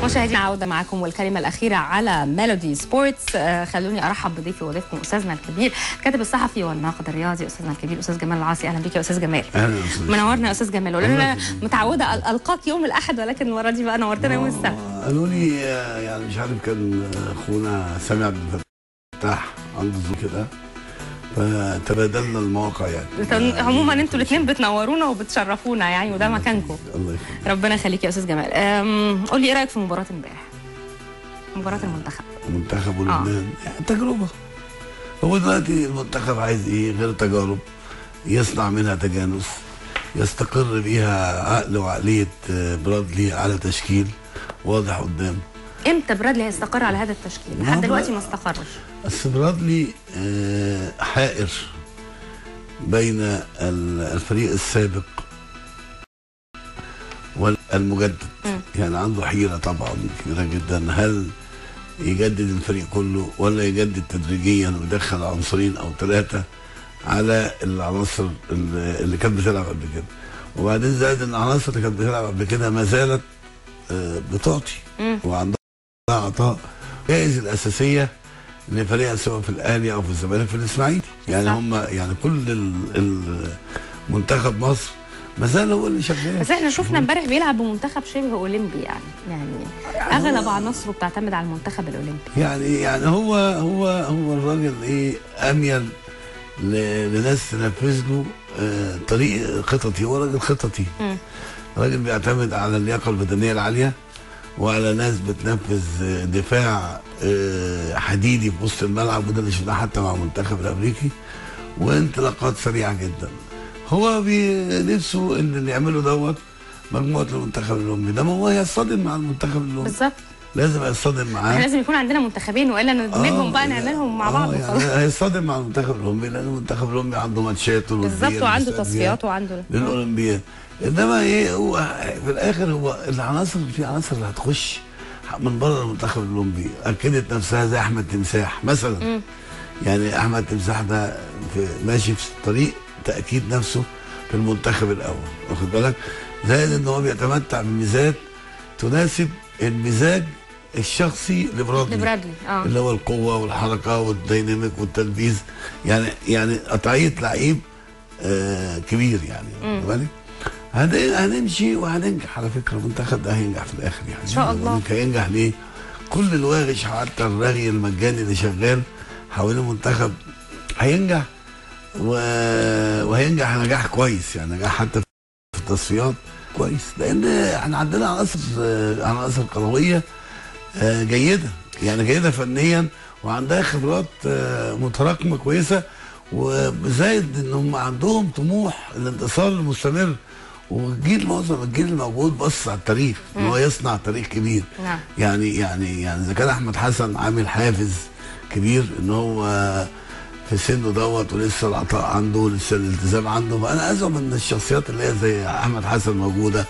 مشاهدينا عودة معكم والكلمة الأخيرة على ميلودي سبورتس. خلوني أرحب بضيفي وضيفكم أستاذنا الكبير الكاتب الصحفي والناقد الرياضي أستاذنا الكبير أستاذ جمال العاصي. أهلا بك يا أستاذ جمال. أهلا منورنا يا أستاذ جمال. أنا متعودة ألقاك يوم الأحد ولكن المرة دي بقى نورتنا يوم السبت. قالوا لي يعني مش عارف كان أخونا سامي عبد الفتاح عنده ظروف كده فتبادلنا المواقع يعني. عموما انتوا الاثنين بتنورونا وبتشرفونا يعني وده مكانكم. الله يخليك. ربنا يخليك يا استاذ جمال. قول لي ايه رايك في مباراه امبارح؟ مباراه المنتخب ولبنان يعني تجربه. هو دلوقتي المنتخب عايز ايه غير تجارب يصنع منها تجانس يستقر بيها عقل وعقليه برادلي على تشكيل واضح قدام. امتى برادلي هيستقر على هذا التشكيل؟ لحد دلوقتي ما استقرش. بس برادلي حائر بين الفريق السابق والمجدد. يعني عنده حيرة طبعا كبيرة جدا، هل يجدد الفريق كله ولا يجدد تدريجيا ويدخل عنصرين او ثلاثة على العناصر اللي كانت بتلعب قبل كده. وبعدين زائد ان العناصر اللي كانت بتلعب قبل كده ما زالت بتعطي وعندها عطاء. جائز الاساسيه لفريقها سواء في الاهلي او في الزمالك في الاسماعيلي، يعني هم يعني كل منتخب مصر ما زال هو اللي شغال. بس احنا شفنا امبارح بيلعب بمنتخب شبه اولمبي يعني اغلب عناصره بتعتمد على المنتخب الاولمبي. يعني هو الراجل ايه اميل لناس تنفذ له طريق خططي. هو راجل خططي. راجل بيعتمد على اللياقه البدنيه العاليه وعلى ناس بتنفذ دفاع حديدي في وسط الملعب، وده اللي شفناه حتى مع المنتخب الامريكي، وانطلاقات سريعه جدا. هو نفسه ان اللي يعمله دوت مجموعه المنتخب الاولمبي ده، ما هو هيصطدم مع المنتخب الاولمبي بالظبط. لازم هيصطدم معاه. احنا لازم يكون عندنا منتخبين والا ندمجهم بقى نعملهم مع بعض وخلاص. يعني هيصطدم مع المنتخب الاولمبي لان المنتخب الاولمبي عنده ماتشات بالظبط وعنده تصفيات وعنده للاولمبياد. انما ايه هو في الاخر هو العناصر، في عناصر اللي هتخش من بره المنتخب الاولمبي اكدت نفسها زي احمد تمساح مثلا. يعني احمد تمساح ده ماشي في طريق تاكيد نفسه في المنتخب الاول، واخد بالك؟ زائد ان هو بيتمتع بميزات تناسب المزاج الشخصي لبرادلي. اللي هو القوه والحركه والديناميك والتنفيذ، يعني قطعيه لعيب كبير يعني. واخد بالك؟ هنمشي وهننجح. على فكره المنتخب ده هينجح في الاخر يعني ان شاء الله. هينجح ليه؟ كل الواغش حتى الرغي المجاني اللي شغال حوالين المنتخب هينجح وهينجح نجاح كويس، يعني نجاح حتى في التصفيات كويس، لان احنا عندنا عناصر قرويه جيده، يعني جيده فنيا وعندها خبرات متراكمه كويسه، وزائد ان هم عندهم طموح الانتصار المستمر. معظم الجيل الموجود بص على التاريخ ان هو يصنع تاريخ كبير. يعني اذا كان احمد حسن عامل حافز كبير ان هو في سنه دوت ولسه العطاء عنده ولسه الالتزام عنده، فانا ازعم ان الشخصيات اللي هي زي احمد حسن موجوده،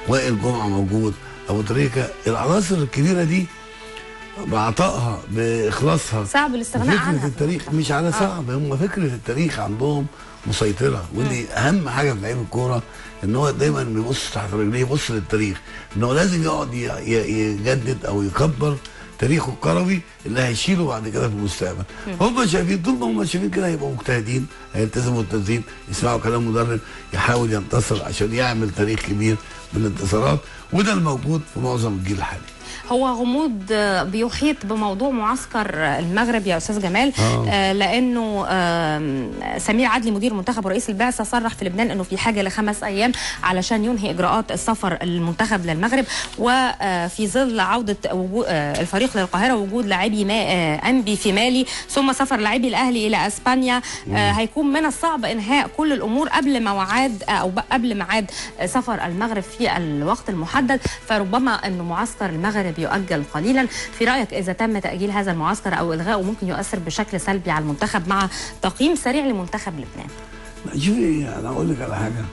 وائل جمعه موجود، ابو تريكه، العناصر الكبيره دي بعطائها باخلاصها صعب الاستغناء عنها. فكره التاريخ مش على صعب، هم فكره التاريخ عندهم مسيطره، ودي اهم حاجه في لعيب الكوره، ان هو دايما بيبص تحت رجليه، يبص للتاريخ، ان هو لازم يقعد يجدد او يكبر تاريخه الكروي اللي هيشيله بعد كده في المستقبل. هم شايفين طول ما هم شايفين كده هيبقوا مجتهدين، هيلتزموا التنظيم، يسمعوا كلام مدرب، يحاول ينتصر عشان يعمل تاريخ كبير من الانتصارات، وده الموجود في معظم الجيل الحالي. هو غموض بيحيط بموضوع معسكر المغرب يا استاذ جمال. لانه سمير عدلي مدير منتخب ورئيس البعثه صرح في لبنان انه في حاجه ل5 ايام علشان ينهي اجراءات السفر المنتخب للمغرب، وفي ظل عوده الفريق للقاهره ووجود لاعبي انبي في مالي ثم سفر لاعبي الاهلي الى اسبانيا. هيكون من الصعب انهاء كل الامور قبل ميعاد سفر المغرب في الوقت المحدد، فربما انه معسكر المغرب يؤجل قليلا. في رايك اذا تم تاجيل هذا المعسكر او الغائه ممكن يؤثر بشكل سلبي على المنتخب مع تقييم سريع لمنتخب لبنان؟ شوفي انا اقول لك على حاجه،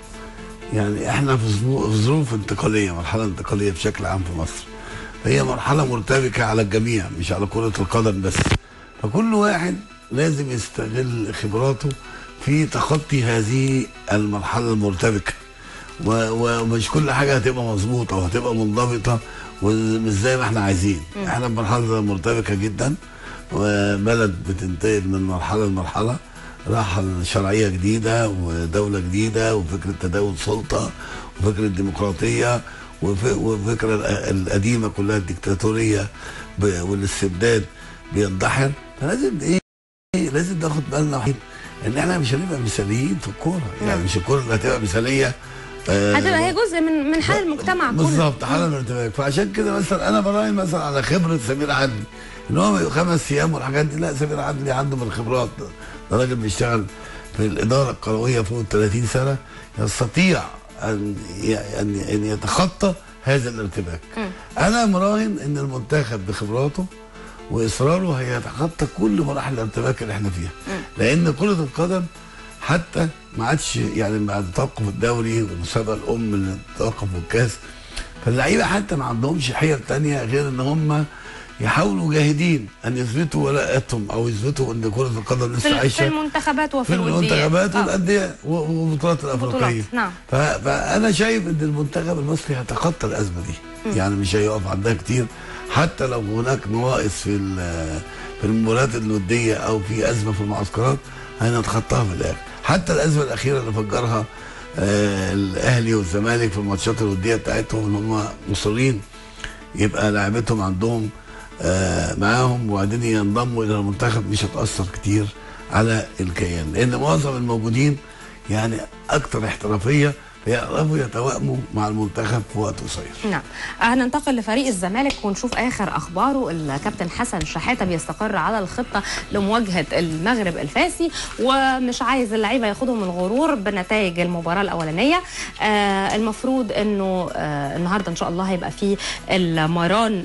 يعني احنا في ظروف انتقاليه، مرحله انتقاليه بشكل عام في مصر، فهي مرحله مرتبكه على الجميع مش على كره القدم بس، فكل واحد لازم يستغل خبراته في تخطي هذه المرحله المرتبكه ومش كل حاجه هتبقى مظبوطه وهتبقى منضبطه ومش زي ما احنا عايزين. احنا بمرحله مرتبكه جدا، وبلد بتنتقل من مرحله لمرحله، راحه شرعيه جديده ودوله جديده وفكره تداول سلطه وفكره ديمقراطيه وفكره القديمه كلها الديكتاتوريه والاستبداد بيندحر. فلازم لازم ناخد بالنا ان احنا مش هنبقى مثاليين في الكوره، يعني مش الكوره اللي هتبقى مثاليه، هتبقى هي جزء من حال المجتمع كله. بالظبط، حاله الارتباك. فعشان كده مثلا انا براهن مثلا على خبره سمير عدلي ان هو 5 ايام والحاجات دي. لا، سمير عدلي عنده من الخبرات، ده راجل بيشتغل في الاداره القرويه فوق 30 سنه، يستطيع ان يتخطى هذا الارتباك. انا مراهن ان المنتخب بخبراته واصراره هيتخطى كل مراحل الارتباك اللي احنا فيها، لان كره القدم حتى ما عادش يعني بعد توقف الدوري والمسابقه الام اللي توقف الكاس، فاللعيبه حتى ما عندهمش حيل ثانيه غير ان هم يحاولوا جاهدين ان يثبتوا ولاءتهم او يثبتوا ان كره القدم لسه عايشه في المنتخبات وفي المنتخبات والانديه والبطولات الافريقيه. نعم. فانا شايف ان المنتخب المصري هيتخطى الازمه دي، يعني مش هيقف عندها كتير، حتى لو هناك نواقص في المباريات الوديه او في ازمه في المعسكرات هنتخطاها في الاخر. حتى الازمه الاخيره اللي فجرها الاهلي والزمالك في الماتشات الوديه بتاعتهم، ان هم مصرين يبقى لاعبتهم عندهم معاهم وبعدين ينضموا الى المنتخب، مش هتاثر كتير على الكيان، لان معظم الموجودين يعني اكثر احترافيه يعرفوا يتوائموا مع المنتخب في وقت قصير. نعم. هننتقل لفريق الزمالك ونشوف اخر اخباره. الكابتن حسن شحاته بيستقر على الخطه لمواجهه المغرب الفاسي، ومش عايز اللعيبه ياخدهم الغرور بنتائج المباراه الاولانيه. المفروض انه النهارده ان شاء الله هيبقى في المران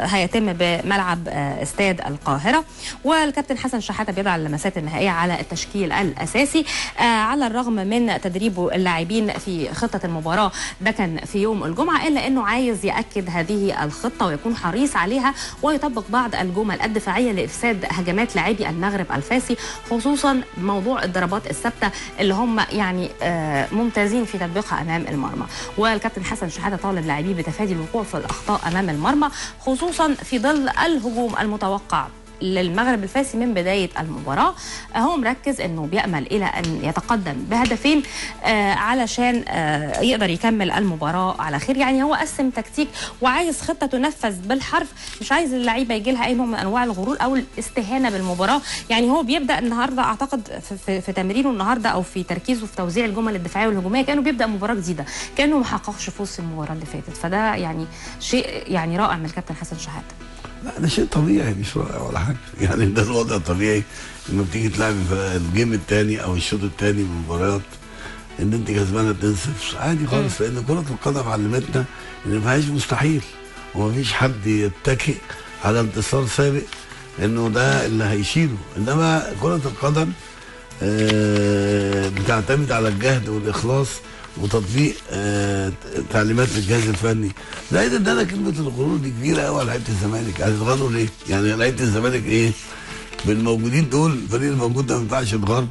هيتم بملعب استاد القاهره، والكابتن حسن شحاته بيضع اللمسات النهائيه على التشكيل الاساسي على الرغم من تدريبه اللاعبين في خطة المباراة ده كان في يوم الجمعة، إلا أنه عايز يأكد هذه الخطة ويكون حريص عليها ويطبق بعض الجمل الدفاعية لإفساد هجمات لاعبي المغرب الفاسي، خصوصا موضوع الضربات الثابتة اللي هم يعني ممتازين في تطبيقها أمام المرمى. والكابتن حسن شحاته طالب لاعبيه بتفادي الوقوع في الأخطاء أمام المرمى، خصوصا في ظل الهجوم المتوقع للمغرب الفاسي من بداية المباراة. هو مركز انه بيأمل الى ان يتقدم بهدفين علشان يقدر يكمل المباراة على خير. يعني هو قسم تكتيك وعايز خطة تنفذ بالحرف، مش عايز اللعيبة يجي لها اي نوع من انواع الغرور او الاستهانة بالمباراة. يعني هو بيبدأ النهارده اعتقد في تمرينه النهارده او في تركيزه في توزيع الجمل الدفاعية والهجومية كانه بيبدأ مباراة جديدة، كانه ما حققش فوز في المباراة اللي فاتت. فده يعني شيء يعني رائع من الكابتن حسن شحاته. لا، ده شيء طبيعي مش رائع ولا حاجه، يعني ده الوضع الطبيعي لما بتيجي تلعب في الجيم الثاني او الشوط الثاني من المباريات ان انت كسبانه 2-0 عادي خالص، لان كره القدم علمتنا ان ما فيهاش مستحيل ومفيش حد يتكئ على انتصار سابق انه ده اللي هيشيله، انما كره القدم بتعتمد على الجهد والاخلاص وتطبيق تعليمات الجهاز الفني. زائد ان انا كلمه الغرور دي كبيره قوي على لعيبه الزمالك. هتتغروا ليه؟ يعني لعيبه الزمالك ايه؟ بالموجودين دول الفريق الموجود ده ما ينفعش يتغر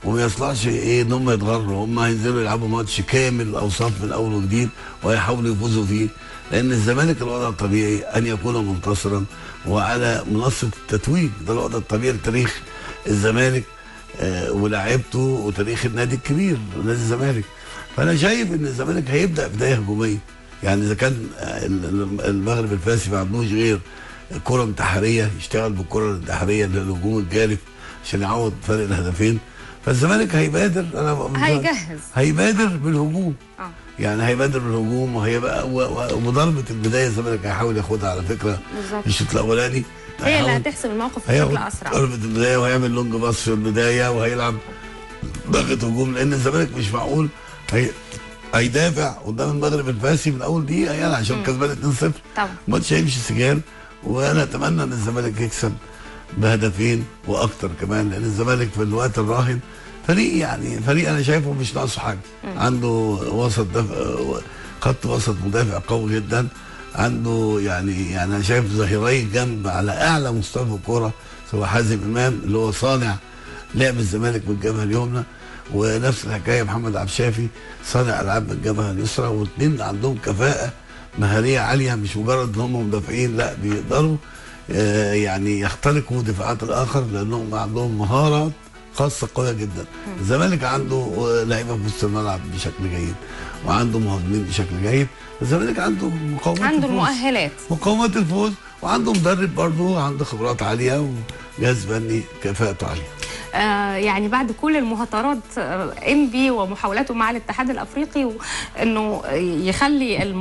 وما يصلحش ايه ان هم يتغروا، هم هينزلوا يلعبوا ماتش كامل او صف من اول وجديد وهيحاولوا يفوزوا فيه، لان الزمالك الوضع الطبيعي ان يكون منتصرا وعلى منصه التتويج، ده الوضع الطبيعي لتاريخ الزمالك ولاعيبته وتاريخ النادي الكبير نادي الزمالك. فانا شايف ان الزمالك هيبدا بدايه هجوميه، يعني اذا كان المغرب الفاسي ما عندوش غير كره انتحاريه يشتغل بالكره الانتحاريه اللي الهجوم الجارف عشان يعوض فرق الهدفين، فالزمالك هيبادر هيبادر بالهجوم. يعني هيبادر بالهجوم وهيبقى وضربه البدايه الزمالك هيحاول ياخدها على فكره الشوط الاولاني، هي اللي هتحسم الموقف بشكل اسرع. ضربه البدايه وهيعمل لونج باص في البدايه وهيلعب ضغط هجوم، لان الزمالك مش معقول هيدافع قدام المغرب الفاسي من اول دقيقه يعني عشان كسبان 2-0 طبعا. الماتش هيمشي سجال، وانا اتمنى ان الزمالك يكسب بهدفين واكتر كمان، لان الزمالك في الوقت الراهن فريق انا شايفه مش ناقصه حاجه. عنده وسط خط وسط مدافع قوي جدا، عنده يعني انا شايف ظهيري الجنب على اعلى مستوى في الكوره، سواء حازم امام اللي هو صانع لعب الزمالك بالجبهه اليمنى، ونفس الحكايه محمد عبد الشافي صانع العاب من الجبهه اليسرى، والاثنين عندهم كفاءه مهاريه عاليه، مش مجرد ان هم مدافعين، لا بيقدروا يعني يخترقوا دفاعات الاخر لانهم عندهم مهارات خاصه قويه جدا. الزمالك عنده لعيبه في وسط الملعب بشكل جيد، وعنده مهاجمين بشكل جيد. الزمالك عنده عنده المؤهلات، مقومات الفوز، وعنده مدرب برضه عنده خبرات عاليه وجهاز فني كفاءته عاليه. يعني بعد كل المهاترات انبي ومحاولاته مع الاتحاد الافريقي انه يخلي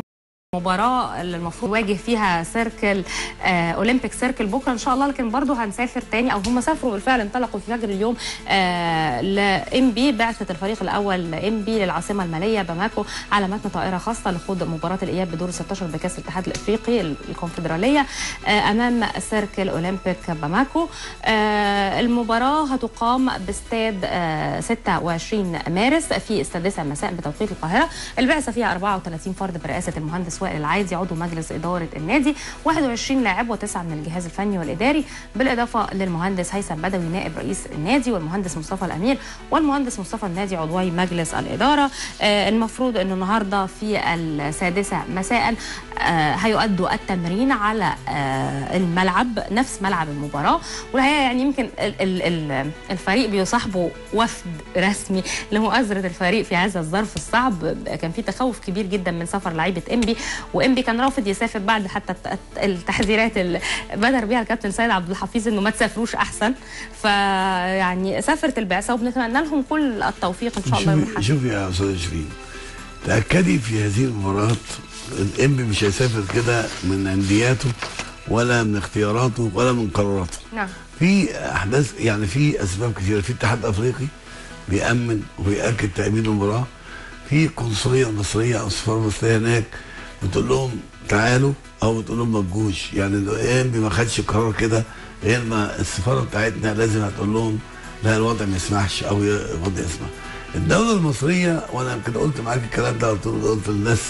المباراة اللي المفروض يواجه فيها سيركل اولمبيك سيركل بكره ان شاء الله، لكن برضه هنسافر تاني، او هم سافروا بالفعل، انطلقوا في فجر اليوم لامبي، بعثة الفريق الاول امبي للعاصمة المالية باماكو على متن طائرة خاصة لخوض مباراة الاياب بدور 16 بكأس الاتحاد الافريقي الكونفدرالية امام سيركل اولمبيك باماكو. المباراة هتقام باستاد 26 مارس في السادسة 9 مساء بتوقيت القاهرة. البعثة فيها 34 فرد برئاسة المهندس وائل العايدي عضو مجلس إدارة النادي، 21 لاعب و9 من الجهاز الفني والإداري، بالإضافة للمهندس هيثم بدوي نائب رئيس النادي، والمهندس مصطفى الأمير والمهندس مصطفى النادي عضوي مجلس الإدارة. المفروض أنه النهاردة في السادسة مساء هيؤدوا التمرين على الملعب نفس ملعب المباراة. والحقيقة يعني يمكن الفريق بيصاحبه وفد رسمي لمؤازرة الفريق في هذا الظرف الصعب. كان في تخوف كبير جدا من سفر لعيبة إنبي، وإنبي كان رافض يسافر بعد حتى التحذيرات اللي بدر بيها الكابتن سيد عبد الحفيظ انه ما تسافروش احسن. فيعني سافرت البعثه وبنتمنى لهم كل التوفيق ان شاء الله يوم الاحد. شوفي يا استاذ شيرين، تاكدي في هذه المباراه الإنبي مش هيسافر كده من اندياته ولا من اختياراته ولا من قراراته. نعم. في احداث، يعني في اسباب كثيره. في اتحاد افريقي بيأمن وبيأكد تأمين المباراه، في قنصليه مصريه او سفاره مصريه هناك بتقول لهم تعالوا او بتقول لهم ما تجوش. يعني الانبي ما خدش قرار كده غير ما السفاره بتاعتنا لازم هتقول لهم لا الوضع ما يسمحش او الوضع يسمح. الدوله المصريه، وانا يمكن قلت معاك الكلام ده، قلت للناس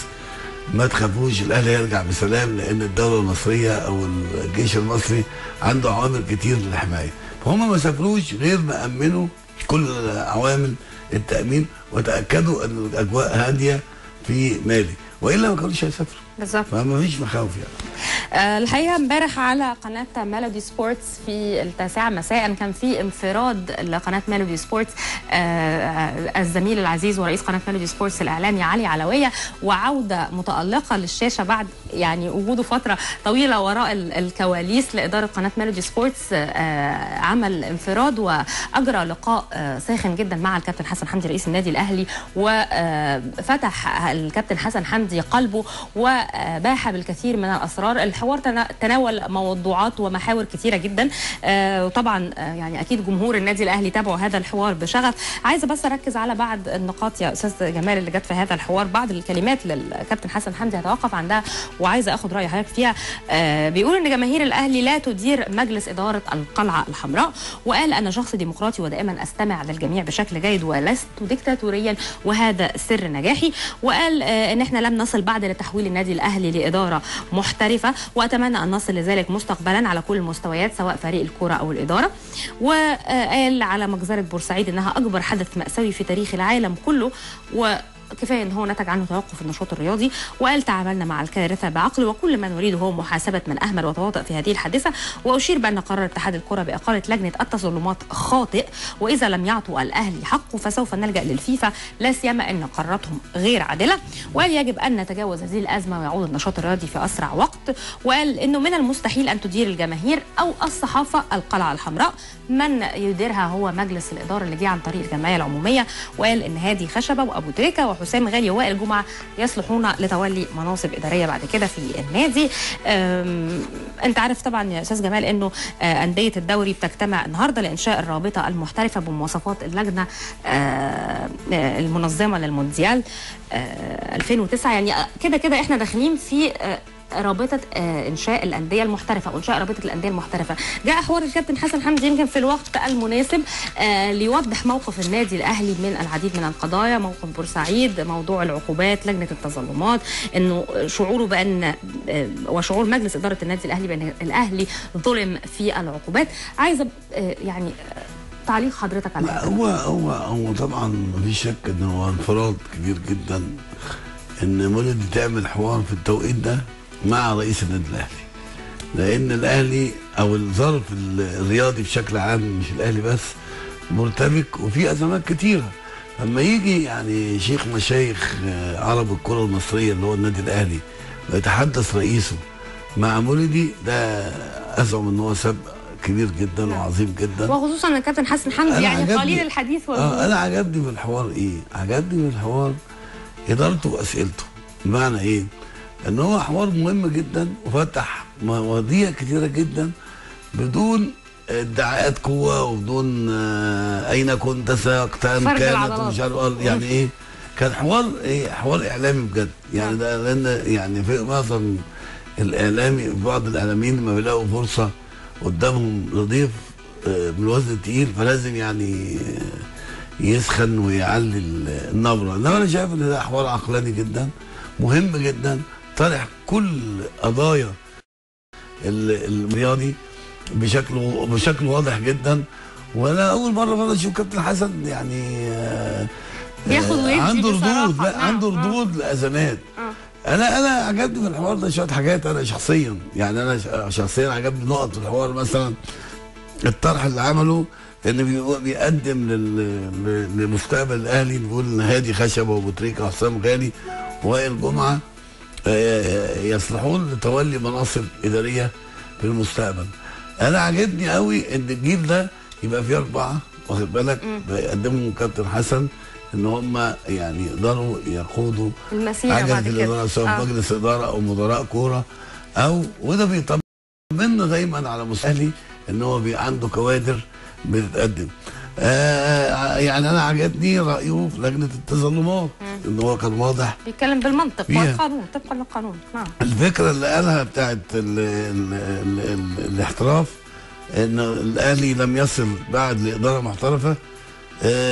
ما تخافوش الاهلي هيرجع بسلام، لان الدوله المصريه او الجيش المصري عنده عوامل كتير للحمايه، فهم ما سافروش غير ما امنوا كل عوامل التامين وتاكدوا ان الاجواء هاديه في مالي، والا ما كانوش هيسافروا. بالظبط. فما فيش مخاوف يعني. الحقيقه امبارح على قناه ميلودي سبورتس في 9 مساء كان في انفراد لقناه ميلودي سبورتس الزميل العزيز ورئيس قناه ميلودي سبورتس الاعلامي علي علويه، وعوده متالقه للشاشه بعد يعني وجوده فتره طويله وراء الكواليس لاداره قناه ميلودي سبورتس. عمل انفراد واجرى لقاء ساخن جدا مع الكابتن حسن حمدي رئيس النادي الاهلي، وفتح الكابتن حسن حمدي قلبه وباح بالكثير من الاسرار. الحوار تناول موضوعات ومحاور كثيره جدا، وطبعا يعني اكيد جمهور النادي الاهلي تابعوا هذا الحوار بشغف. عايزه بس اركز على بعض النقاط يا استاذ جمال اللي جت في هذا الحوار، بعض الكلمات للكابتن حسن حمدي هتوقف عندها وعايزه اخد راي حضرتك فيها. بيقول ان جماهير الاهلي لا تدير مجلس اداره القلعه الحمراء، وقال انا شخص ديمقراطي ودائما استمع للجميع بشكل جيد ولست ديكتاتوريا وهذا سر نجاحي. وقال ان احنا لم نصل بعد لتحويل النادي الاهلي لاداره محترفه، واتمنى ان نصل لذلك مستقبلا على كل المستويات سواء فريق الكره او الاداره. وقال على مجزره بورسعيد انها اكبر حدث مأساوي في تاريخ العالم كله، وكفايه ان هو نتج عنه توقف النشاط الرياضي. وقال تعاملنا مع الكارثه بعقل، وكل ما نريده هو محاسبه من اهمل وتواطأ في هذه الحادثه. واشير بان قرار اتحاد الكره باقاله لجنه التظلمات خاطئ، واذا لم يعطوا الاهلي حقه فسوف نلجا للفيفا، لا سيما ان قراراتهم غير عادله. وقال يجب ان نتجاوز هذه الازمه ويعود النشاط الرياضي في اسرع وقت. وقال انه من المستحيل ان تدير الجماهير او الصحافه القلعه الحمراء، من يديرها هو مجلس الاداره اللي جه عن طريق الجمعيه العموميه. وقال ان هادي خشبه وابو تريكه وحسام غالي ووائل جمعه يصلحون لتولي مناصب اداريه بعد كده في النادي. انت عارف طبعا يا استاذ جمال انه انديه الدوري بتجتمع النهارده لانشاء الرابطه المحترفه بمواصفات اللجنه المنظمه للمونديال 2009. يعني كده احنا داخلين في رابطه انشاء الانديه المحترفه وانشاء رابطه الانديه المحترفه. جاء حوار الكابتن حسن حمدي يمكن في الوقت المناسب ليوضح موقف النادي الاهلي من العديد من القضايا، موقف بورسعيد، موضوع العقوبات، لجنه التظلمات، انه شعوره بان وشعور مجلس اداره النادي الاهلي بان الاهلي ظلم في العقوبات. عايزه يعني تعليق حضرتك على لا هو طبعا مفيش شك ان هو انفراد كبير جدا ان مولد تعمل حوار في التوقيت ده مع رئيس النادي الاهلي، لان الاهلي او الظرف الرياضي بشكل عام مش الاهلي بس مرتبك وفي ازمات كتيره. لما يجي يعني شيخ مشايخ عرب الكره المصريه اللي هو النادي الاهلي ويتحدث رئيسه مع مولدي، ده ازعم ان هو سبق كبير جدا وعظيم جدا، وخصوصا ان الكابتن حسن حمدي يعني قليل الحديث انا عجبني في الحوار ايه؟ عجبني في الحوار ادارته واسئلته. بمعنى ايه؟ ان هو حوار مهم جدا وفتح مواضيع كتيره جدا بدون ادعاءات قوه وبدون اين كنت ساقت ام كانت ومش عارف يعني ايه. كان حوار ايه؟ حوار اعلامي بجد يعني. ده لان يعني في معظم الاعلامي بعض الاعلاميين لما بيلاقوا فرصه قدامهم لضيف بالوزن التقيل فلازم يعني يسخن ويعلي النبره، انما انا شايف ان ده حوار عقلاني جدا مهم جدا طرح كل قضايا الرياضي بشكل واضح جدا. وانا اول مره برضه اشوف كابتن حسن يعني بياخد عنده ردود، لا عنده ردود لازمات. انا عجبني في الحوار ده شويه حاجات. انا شخصيا يعني عجبني نقط في الحوار، مثلا الطرح اللي عمله ان بيقدم لمستقبل الاهلي، بيقول ان هادي خشبه وابو تريكه وحسام غالي ووائل جمعه يصلحون لتولي مناصب اداريه في المستقبل. انا عجبني قوي ان الجيل ده يبقى فيه 4 واخد بالك بيقدموا كابتن حسن ان هم يعني يقدروا يقودوا المسيره بعد كده سواء مجلس اداره او مدراء كوره وده بيطمنا دايما على مستقبلي ان هو عنده كوادر بتتقدم. يعني انا عجبني رايه في لجنه التظلمات ان هو كان واضح بيتكلم بالمنطق والقانون طبقا للقانون. الفكره اللي قالها بتاعت الاحتراف ان الاهلي لم يصل بعد لاداره محترفه،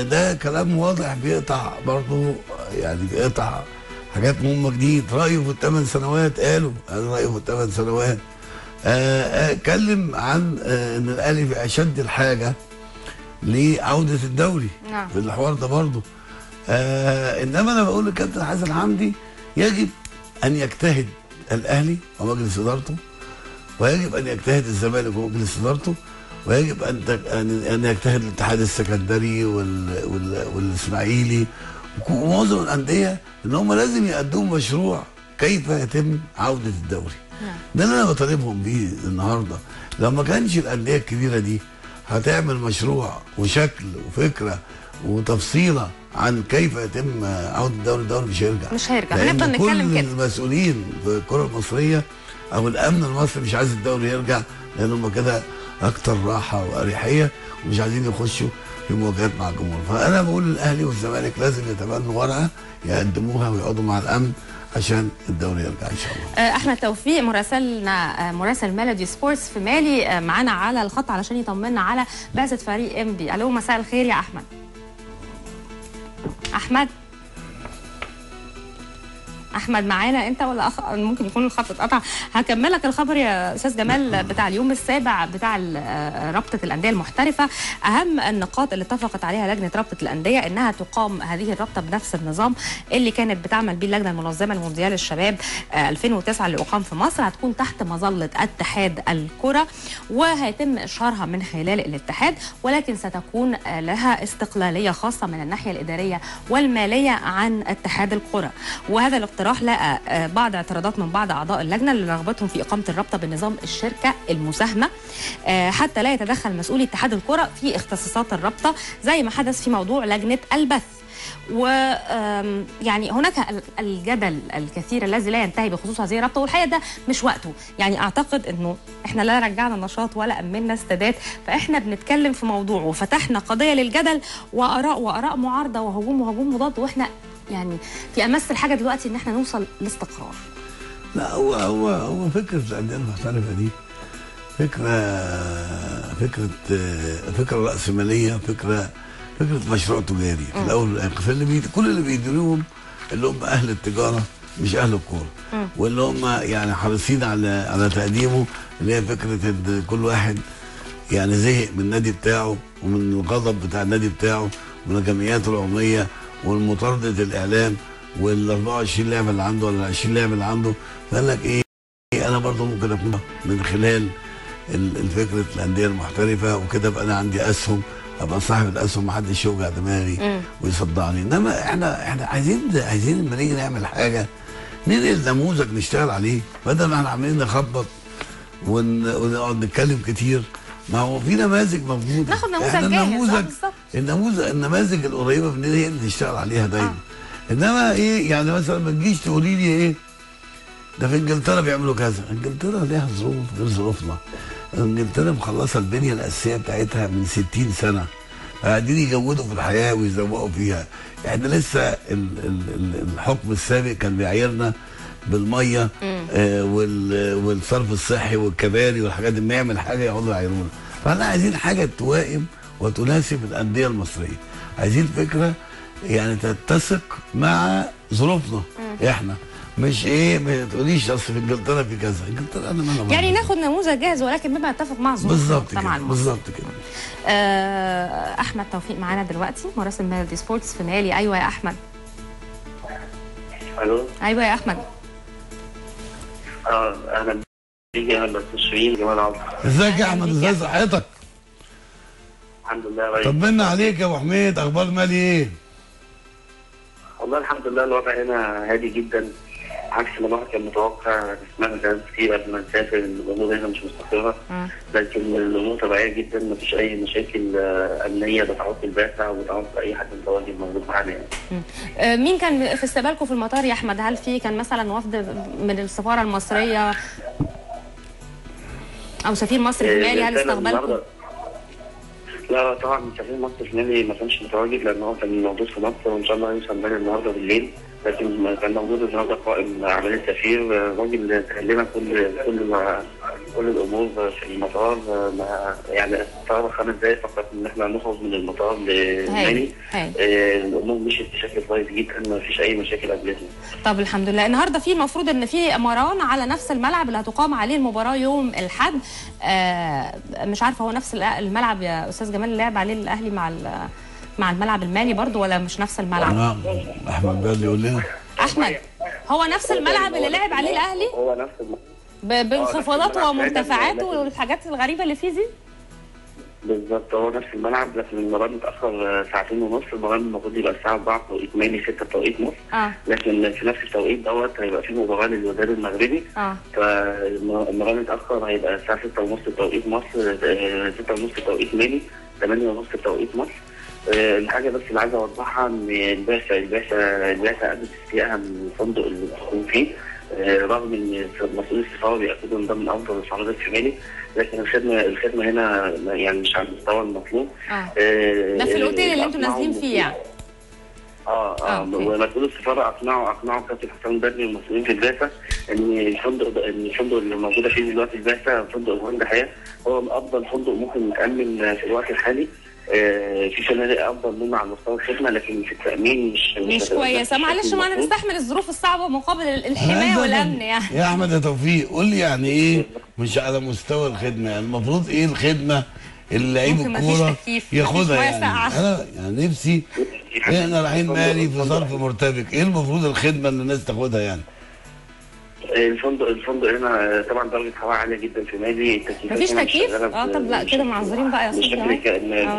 ده كلام واضح بيقطع برضه يعني بيقطع حاجات مهمه جديد. رايه في ال8 سنوات قال رايه في ال8 سنوات اتكلم عن ان الاهلي في اشد الحاجه لعوده الدوري في الحوار ده برضه. انما انا بقول للكابتن حسن حمدي يجب ان يجتهد الاهلي ومجلس ادارته، ويجب ان يجتهد الزمالك ومجلس ادارته، ويجب ان يجتهد الاتحاد السكندري والاسماعيلي ومعظم الانديه ان هم لازم يقدموا مشروع كيف يتم عوده الدوري. ده اللي انا بطالبهم بيه النهارده. لو ما كانش الانديه الكبيره دي هتعمل مشروع وشكل وفكره وتفصيله عن كيف يتم عوده الدوري مش هيرجع. هنفضل نتكلم كده. كل المسؤولين في الكره المصريه او الامن المصري مش عايز الدوري يرجع، لان هم كده اكتر راحه واريحيه ومش عايزين يخشوا في مواجهات مع الجمهور. فانا بقول للاهلي والزمالك لازم يتبنوا ورقه يقدموها ويقعدوا مع الامن عشان الدوري يرجع ان شاء الله. احمد توفيق مراسل ميلودي سبورتس في مالي معانا على الخط علشان يطمنا على بعثه فريق انبي. الو مساء الخير يا احمد. احمد معانا انت ولا ممكن يكون الخط اتقطع؟ هكملك الخبر يا استاذ جمال بتاع اليوم السابع بتاع رابطه الانديه المحترفه. اهم النقاط اللي اتفقت عليها لجنه رابطه الانديه انها تقام هذه الرابطه بنفس النظام اللي كانت بتعمل بيه اللجنه المنظمه لمونديال الشباب 2009 اللي اقام في مصر. هتكون تحت مظله اتحاد الكره وهيتم اشهارها من خلال الاتحاد، ولكن ستكون لها استقلاليه خاصه من الناحيه الاداريه والماليه عن اتحاد الكره. وهذا الاقتراح لقى بعض اعتراضات من بعض اعضاء اللجنه اللي رغبتهم في اقامه الرابطه بنظام الشركه المساهمه حتى لا يتدخل مسؤولي اتحاد الكره في اختصاصات الرابطه زي ما حدث في موضوع لجنه البث. ويعني هناك الجدل الكثير الذي لا ينتهي بخصوص هذه الرابطه، والحقيقه ده مش وقته. يعني اعتقد انه احنا لا رجعنا نشاط ولا امنا استادات، فاحنا بنتكلم في موضوع وفتحنا قضيه للجدل واراء معارضه وهجوم مضاد، واحنا يعني في امس الحاجه دلوقتي ان احنا نوصل لاستقرار. لا هو فكره الانديه المحترفه دي فكره راسماليه، فكره مشروع تجاري في الاول والاخر. كل اللي بيديروهم اللي هم اهل التجاره مش اهل الكوره، واللي هم يعني حريصين على تقديمه، اللي هي فكره ان كل واحد يعني زهق من النادي بتاعه ومن الغضب بتاع النادي بتاعه ومن الجمعيات العموميه والمطارده الاعلام وال 24 لاعب اللي عنده ولا 20 لاعب اللي عنده، فقال لك ايه، انا برضه ممكن اكون من خلال الفكره الانديه المحترفه وكده ابقى انا عندي اسهم، ابقى صاحب الاسهم، محدش يوجع دماغي ويصدعني. انما احنا عايزين لما نيجي نعمل حاجه ننقل نموذج نشتغل عليه، بدل ما احنا عاملين نخبط ونقعد نتكلم كتير. ما هو في نماذج موجوده، ناخد نموذج جاهز. النماذج القريبه مننا هي اللي نشتغل عليها دايما. انما ايه يعني مثلا ما تجيش تقولي لي ايه ده في انجلترا بيعملوا كذا. انجلترا ليها ظروف غير ظروفنا. انجلترا مخلصه البنيه الاساسيه بتاعتها من 60 سنه، قاعدين يجودوا في الحياه ويزوقوا فيها. احنا لسه الحكم السابق كان بيعايرنا بالميه والصرف الصحي والكباري والحاجات دي، ما يعمل حاجه يقعدوا يعايرونا. فاحنا عايزين حاجه توائم وتناسب الانديه المصريه، عايزين فكره يعني تتسق مع ظروفنا احنا. مش ايه ما تقوليش اصل في انجلترا في كذا، انجلترا انا يعني ناخد نموذج جاهز ولكن بما يتفق مع ظروفنا. بالظبط كده، بالظبط كده. احمد توفيق معانا دلوقتي، مراسل ميلودي سبورتس في مالي. ايوه يا احمد. الو. ايوه يا احمد. اهلا بيك يا مستشفين جمال عبد. ازيك يا احمد، ازاي صحتك؟ الحمد لله يا ريس. طمنا عليك يا ابو حميد، اخبار مالي ايه؟ والله الحمد لله الوضع هنا هادي جدا، عكس ما الواحد كان متوقع. سمعنا كلام كتير قبل ما نسافر ان الامور هنا مش مستقره، لكن الامور طبيعيه جدا، ما فيش اي مشاكل امنيه بتعوق البعثه او بتعوق اي حد متواجد موجود معانا يعني. مين كان في استقبالكم في المطار يا احمد؟ هل في كان مثلا وفد من السفاره المصريه او سفير مصر في مالي؟ هل استقبلكم؟ لا طبعا سفير مصر في مالي ما كانش متواجد لان هو كان موجود في مصر، وان شاء الله هيوصل مالي النهارده بالليل، لكن كان موجود النهارده قائم اعمال السفير، راجل كلمنا كل الامور في المطار. يعني استغرب 5 دقائق فقط ان احنا نخرج من المطار لمالي. الامور مشيت بشكل كويس جدا، ما فيش اي مشاكل قابلتنا. طب الحمد لله. النهارده في المفروض ان في مران على نفس الملعب اللي هتقام عليه المباراه يوم الاحد. مش عارفه هو نفس الملعب يا استاذ جمال اللي لعب عليه الاهلي مع الملعب المالي برضو ولا مش نفس الملعب؟ نعم، احمد بقى يقول لنا. احمد، هو نفس الملعب اللي لعب عليه الاهلي؟ هو نفس الملعب بانخفاضاته ومرتفعاته والحاجات الغريبه اللي فيه دي؟ بالظبط، هو نفس الملعب، لكن المباراه متاخر 2.5 ساعة. المباراه المفروض يبقى الساعه 4 توقيت مالي 6 توقيت مصر. لكن في نفس التوقيت دوت هيبقى في مباراه للوداد المغربي. فالمباراه متاخر، هيبقى الساعه 6:30 توقيت مصر، 6:30 توقيت مالي، 8:30 توقيت مصر. الحاجه بس اللي عايز اوضحها ان البعثه قبل استيائها من الفندق اللي بتكون فيه، رغم ان مسؤولي السفاره بيأكدوا ان ده من افضل الفنادق في مالي، لكن الخدمه هنا يعني مش على المستوى المطلوب. ده في الاوتيل اللي انتم نازلين فيه يعني؟ ومسؤول السفاره اقنعوا كابتن حسام بدري والمسؤولين في البعثه ان الفندق اللي موجوده فيه دلوقتي البعثه، فندق الهند حياه، هو افضل فندق ممكن نتامن في الوقت الحالي. في فنادق افضل منه على مستوى الخدمه، لكن في التامين مش كويسه. معلش، ما انا نستحمل الظروف الصعبه مقابل الحمايه والامن يعني. يا احمد يا توفيق، قول لي يعني ايه مش على مستوى الخدمه؟ يعني المفروض ايه الخدمه اللي لعيب الكوره ياخدها؟ يعني انا يعني نفسي احنا رايحين مالي في ظرف مرتبك، ايه المفروض الخدمه اللي الناس تاخدها يعني؟ الفندق هنا طبعا درجه حراره عاليه جدا في مالي، التكييفات مفيش تكييف؟ طب لا كده معذورين بقى يا استاذ جمال.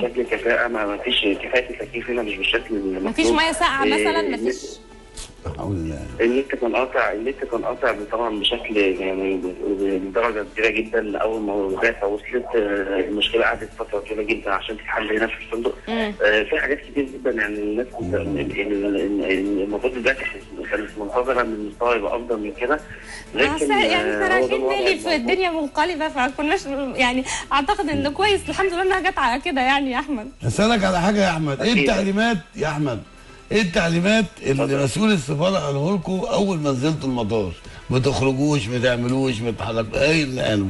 بشكل كفاءه، ما فيش كفاءه التكييف هنا مش بالشكل المطلوب. مفيش ميه ساقعه مثلا؟ مفيش. النت كان قاطع طبعا بشكل يعني بدرجه كبيره جدا. اول ما البعثه وصلت المشكله قعدت فتره طويله جدا عشان تتحل هنا في الفندق. في حاجات كتير جدا يعني الناس المفروض البعثه كانت منتظره ان المستوى يبقى افضل من كده، لكن يعني احنا رايحين مالي في الدنيا منقلبه، فكناش يعني اعتقد ان كويس الحمد لله انها جت على كده يعني. يا احمد اسالك على حاجه يا احمد، ايه التعليمات يا احمد؟ ايه التعليمات اللي مسؤول السفاره قاله لكم اول ما نزلتوا المطار؟ ما تخرجوش، ما تعملوش، ما تتحركوش، ايه اللي قالوا؟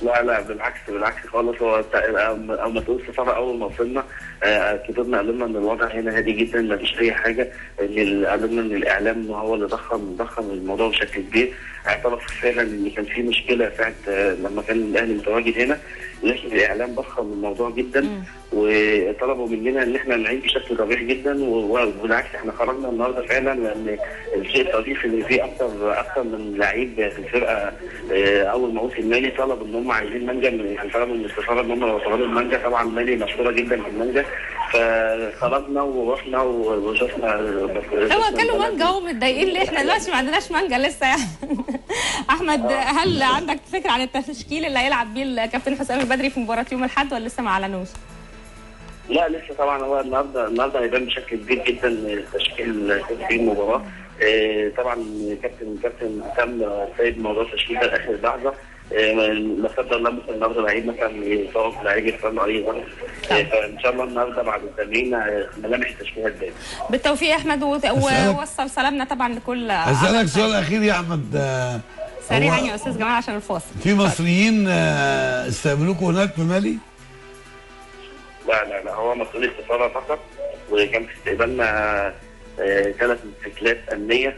لا بالعكس خالص. هو مسؤول السفاره اول ما وصلنا كتبنا قالوا لنا ان الوضع هنا هادي جدا، ما فيش اي حاجه. قالوا لنا ان الاعلام هو اللي ضخم الموضوع بشكل كبير. اعترف فعلا ان كان في مشكله ساعه لما كان الاهلي متواجد هنا، لكن الاعلام ضخم الموضوع جدا وطلبوا مننا ان احنا نعيد بشكل طبيعي جدا. وبالعكس احنا خرجنا النهارده فعلا، لان الشيء الطريف ان في اكثر من لعيب في الفرقه اول ما وصل المالي طلب ان هم عايزين مانجا، يعني طلبوا من السفاره ان هم يوصلوا المانجا. طبعا مالي مشهوره جدا في المانجا، فخرجنا ورحنا وشفنا. هو كانوا مانجا ومتضايقين ليه؟ احنا دلوقتي ما عندناش مانجا لسه يعني. احمد، هل عندك فكره عن التشكيل اللي هيلعب بيه الكابتن حسام البدري في مباراه يوم الاحد ولا لسه ما اعلنوش؟ لا لسه طبعا. هو النهارده هيبان بشكل كبير جدا تشكيل المباراه. طبعا كابتن حسام سايب موضوع التشكيل ده لاخر لحظه. لا قدر الله مثلا النهارده لعيب مثلا يصاب، لعيب يحصل له اي غلط، فان شاء الله النهارده بعد التمرين ملامح التشكيل هتبان. بالتوفيق يا احمد، ووصل سلامنا طبعا لكل. اسالك سؤال اخير يا احمد سريعا يا استاذ جمال عشان الفاصل. في مصريين استقبلوكوا هناك في مالي؟ لا هو مسؤول السفاره فقط، وكان في استقبالنا 3 موتوسيكلات امنيه،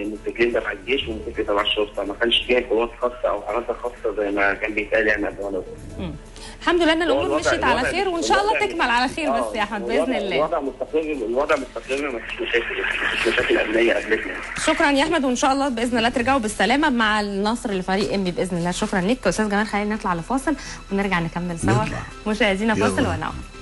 موتوسيكلين تبع الجيش وموتوسيكل تبع الشرطه، ما كانش فيها قوات خاصه او حراسه خاصه زي ما كان بيتقال يعني قبل ما نوصل. الحمد لله ان الامور مشيت على خير، وان شاء الله تكمل على خير. بس يا احمد باذن الله الوضع مستقر، ما فيش مشاكل امنيه قابلتنا. شكرا يا احمد، وان شاء الله باذن الله ترجعوا بالسلامه مع النصر لفريق انبي باذن الله. شكرا لك استاذ جمال. خلينا نطلع لفاصل ونرجع نكمل سوا. مشاهدينا فاصل ونعود.